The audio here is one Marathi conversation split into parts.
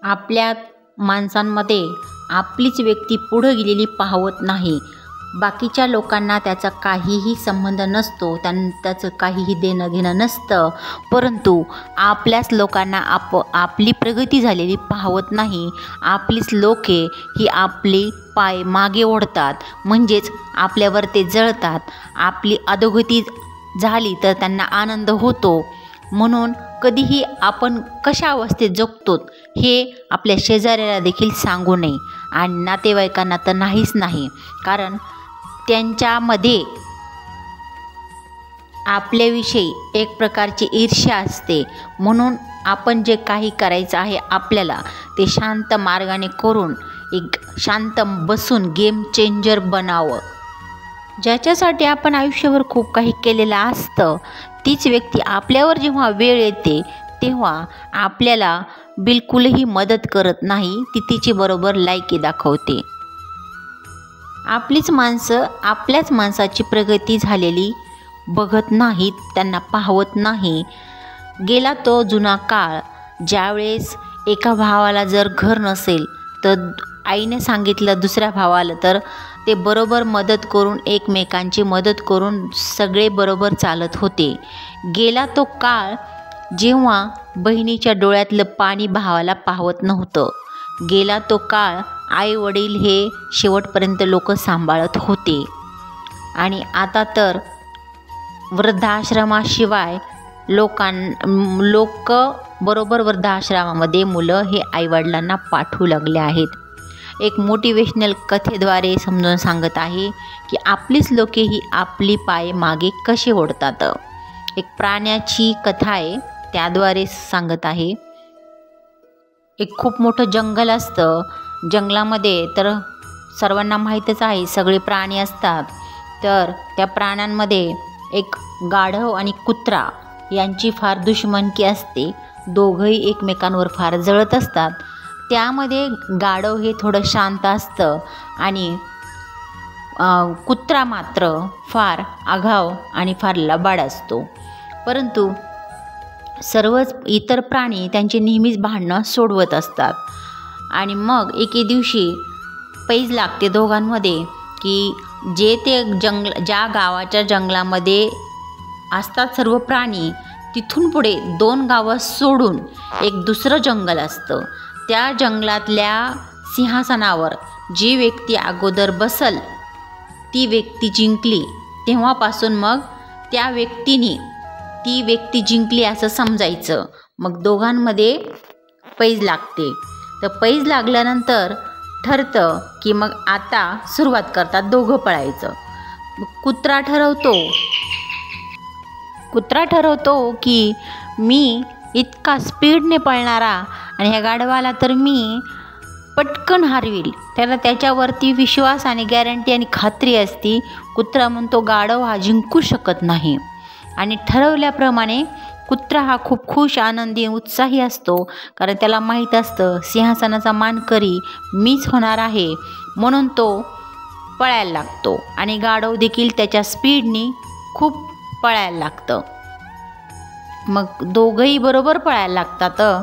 आपल्या माणसांमध्ये आपलीच व्यक्ती पुढे गेलेली पाहवत नाही. बाकीच्या लोकांना त्याचा काहीही संबंध नसतो, त्याचं काहीही देणं घेणं नसतं, परंतु आपल्याच लोकांना आपली प्रगती झालेली पाहवत नाही. आपलीच लोके ही आपली पाय मागे ओढतात, म्हणजेच आपल्यावर ते जळतात. आपली अधोगती झाली तर त्यांना आनंद होतो. म्हणून कधीही आपण कशा अवस्थेत जगतो हे आपल्या शेजाऱ्याला देखील सांगू नये, आणि नातेवाईकांना तर नाहीच नाही, कारण त्यांच्यामध्ये आपल्याविषयी एक प्रकारची ईर्ष्या असते. म्हणून आपण जे काही करायचं आहे आपल्याला ते शांत मार्गाने करून एक शांत बसून गेम चेंजर बनावं. ज्याच्यासाठी आपण आयुष्यभर खूप काही केलेलं असतं, तीच व्यक्ती आपल्यावर जेव्हा वेळ येते तेव्हा आपल्याला बिलकुलही मदत करत नाही, ती तिची बरोबर लायकी दाखवते. आपलीच माणसं आपल्याच माणसाची प्रगती झालेली बघत नाहीत, त्यांना पाहवत नाही. गेला तो जुना काळ, ज्यावेळेस एका भावाला जर घर नसेल तर आईने सांगितलं दुसऱ्या भावाला, तर ते बरोबर मदत करून एकमेकांची मदत करून सगळे बरोबर चालत होते. गेला तो काळ जेव्हा बहिणीच्या डोळ्यातलं पाणी भावाला पाहवत नव्हतं. गेला तो काळ आई वडील हे शेवटपर्यंत लोक सांभाळत होते. आणि आता तर वृद्धाश्रमाशिवाय लोक बरोबर वृद्धाश्रमामध्ये मुलं हे आईवडिलांना पाठवू लागले आहेत. एक मोटिवेशनल कथेद्वारे समजून सांगत आहे की आपलीच लोके ही आपली पाय मागे कसे ओढतात. एक प्राण्याची कथा आहे, त्याद्वारे सांगत आहे. एक खूप मोठं जंगल असतं. जंगलामध्ये तर सर्वांना माहीतच आहे सगळे प्राणी असतात. तर त्या प्राण्यांमध्ये एक गाढव आणि कुत्रा यांची फार दुश्मनकी असते. दोघंही एकमेकांवर फार जळत असतात. त्यामध्ये गाढव हे थोडं शांत असतं आणि कुत्रा मात्र फार आघाव आणि फार लबाड असतो. परंतु सर्वच इतर प्राणी त्यांचे नेहमीच भांडणं सोडवत असतात. आणि मग एके दिवशी पैज लागते दोघांमध्ये की ज्या गावाच्या जंगलामध्ये असतात सर्व प्राणी, तिथून पुढे 2 गावं सोडून एक दुसरं जंगल असतं. त्या जंगलातल्या सिंहासनावर जी व्यक्ती अगोदर बसल ती व्यक्ती जिंकली. तेव्हापासून मग त्या व्यक्तीने ती व्यक्ती जिंकली असं समजायचं. मग दोघांमध्ये पैज लागते. तर पैज लागल्यानंतर ठरतं की मग आता सुरुवात करतात दोघं पळायचं. कुत्रा ठरवतो की मी इतका स्पीडने पळणारा आणि ह्या गाढवाला तर मी पटकन हरवील. त्याला त्याच्यावरती विश्वास आणि गॅरंटी आणि खात्री असती. कुत्रा म्हणतो गाढव हा जिंकू शकत नाही. आणि ठरवल्याप्रमाणे कुत्रा हा खूप खुश, आनंदी, उत्साही असतो, कारण त्याला माहीत असतं सिंहासनाचा मानकरी मीच होणार आहे. म्हणून तो पळायला लागतो आणि गाढव देखील त्याच्या स्पीडनी खूप पळायला लागतं. मग दोघंही बरोबर पळायला लागतात.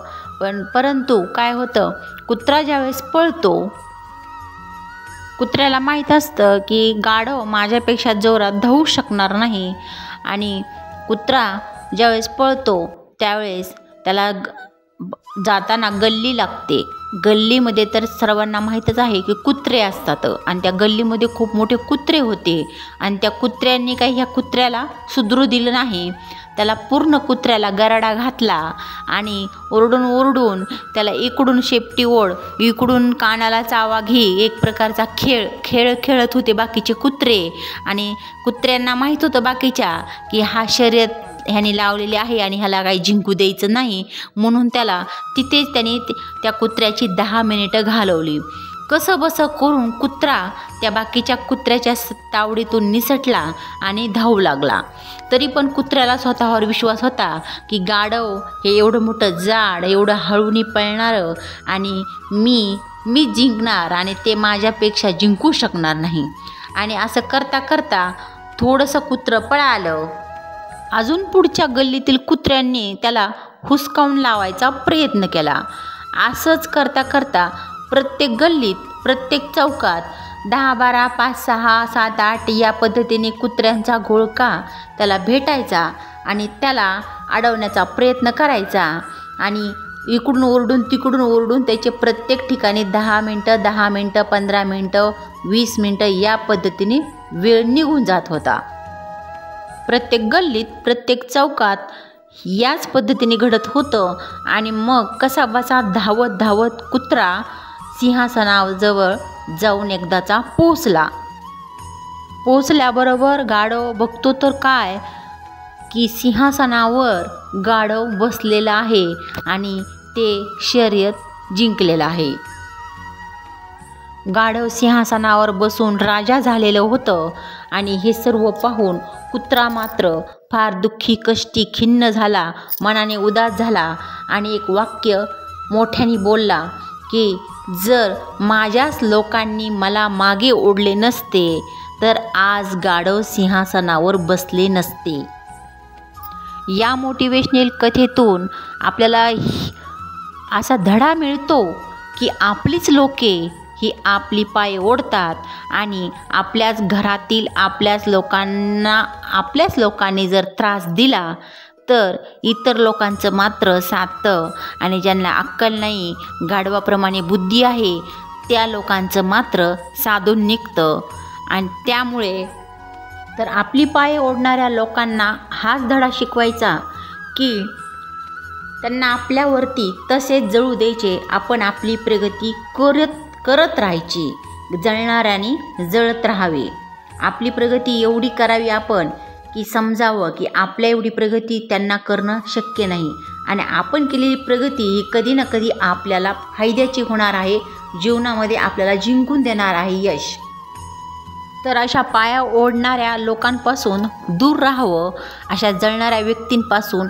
परंतु काय होतं, कुत्रा ज्यावेळेस पळतो, कुत्र्याला माहीत असतं की गाढव माझ्यापेक्षा जोरात धावू शकणार नाही. आणि कुत्रा ज्यावेळेस पळतो त्यावेळेस त्याला जाताना गल्ली लागते. गल्लीमध्ये तर सर्वांना माहीतच आहे की कुत्रे असतात, आणि त्या गल्लीमध्ये खूप मोठे कुत्रे होते. आणि त्या कुत्र्यांनी काही ह्या कुत्र्याला सुधरू दिलं नाही. त्याला पूर्ण कुत्र्याला गराडा घातला आणि ओरडून त्याला इकडून शेपटी ओढ, इकडून कानाला चावा घे, एक प्रकारचा खेळ खेळत होते बाकीचे कुत्रे. आणि कुत्र्यांना माहीत होतं बाकीच्या की हा शर्यत ह्याने लावलेली आहे आणि ह्याला काही जिंकू द्यायचं नाही. म्हणून तिथेच त्याने त्या कुत्र्याची 10 मिनिटं घालवली. कसं बसं करून कुत्रा त्या बाकीच्या कुत्र्याच्या तावडीतून निसटला आणि धावू लागला. तरी पण कुत्र्याला स्वतःवर विश्वास होता की गाढव हे एवढं मोठं जाड, एवढं हळूनी पळणारं, आणि मी जिंकणार आणि ते माझ्यापेक्षा जिंकू शकणार नाही. आणि असं करता करता थोडंसं कुत्रं पळालं. अजून पुढच्या गल्लीतील कुत्र्यांनी त्याला हुसकावून लावायचा प्रयत्न केला. असंच करता करता प्रत्येक गल्लीत, प्रत्येक चौकात 10, 12, 5, 6, 7, 8 या पद्धतीने कुत्र्यांचा घोळका त्याला भेटायचा आणि त्याला अडवण्याचा प्रयत्न करायचा आणि इकडून ओरडून तिकडून ओरडून त्याचे प्रत्येक ठिकाणी 10 मिनटं, 10 मिनटं, 15 मिनटं, 20 मिनटं या पद्धतीने वेळ निघून जात होता. प्रत्येक गल्लीत, प्रत्येक चौकात याच पद्धतीने घडत होतं. आणि मग कसा बसा धावत धावत कुत्रा सिंहासनाजवळ जाऊन एकदाचा पोचल्याबरोबर गाढव बघतो तर काय की सिंहासनावर गाढव बसलेला आहे आणि ते शर्यत जिंकलेलं आहे. गाढव सिंहासनावर बसून राजा झालेलं होतं आणि हे सर्व पाहून कुत्रा मात्र फार दुःखी, कष्टी, खिन्न झाला, मनाने उदास झाला आणि एक वाक्य मोठ्याने बोलला की जर माझ्याच लोकांनी मला मागे ओढले नसते तर आज गाढव सिंहासनावर बसले नसते. या मोटिवेशनल कथेतून आपल्याला असा धडा मिळतो की आपलीच लोके ही आपली पाय ओढतात आणि आपल्याच घरातील आपल्याच लोकांनी जर त्रास दिला तर इतर लोकांचं मात्र साधतं आणि ज्यांना अक्कल नाही, गाढवाप्रमाणे बुद्धी आहे, त्या लोकांचं मात्र साधून निघतं. आणि त्यामुळे तर आपली पाय ओढणाऱ्या लोकांना हाच धडा शिकवायचा की त्यांना आपल्यावरती तसेच जळू द्यायचे, आपण आपली प्रगती करत राहायची, जळणाऱ्याने जळत राहावे. आपली प्रगती एवढी करावी आपण की समजावं की आपल्या एवढी प्रगती त्यांना करणं शक्य नाही आणि आपण केलेली प्रगती ही कधी ना कधी आपल्याला फायद्याची होणार आहे, जीवनामध्ये आपल्याला जिंकून देणार आहे यश. तर अशा पाया ओढणाऱ्या लोकांपासून दूर राहावं, अशा जळणाऱ्या व्यक्तींपासून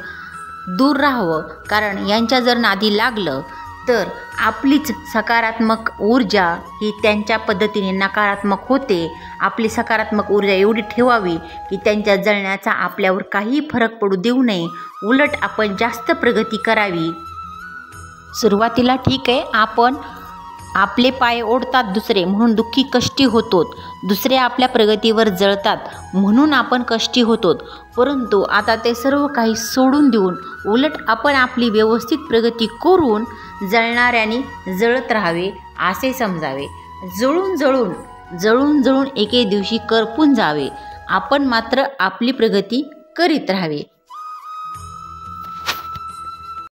दूर राहावं. कारण यांच्या जर नादी लागलं तर आपलीच सकारात्मक ऊर्जा ही त्यांच्या पद्धतीने नकारात्मक होते. आपली सकारात्मक ऊर्जा एवढी ठेवावी की त्यांच्या जळण्याचा आपल्यावर काही फरक पडू देऊ नये, उलट आपण जास्त प्रगती करावी. सुरुवातीला ठीक आहे, आपण आपले पाय ओढतात दुसरे म्हणून दुःखी कष्टी होतो, दुसरे आपल्या प्रगतीवर जळतात म्हणून आपण कष्टी होतो, परंतु आता ते सर्व काही सोडून देऊन उलट आपण आपली व्यवस्थित प्रगती करून जळणाऱ्याने जळत राहावे असे समजावे. जळून एके दिवशी करपून जावे, आपण मात्र आपली प्रगती करीत राहावे.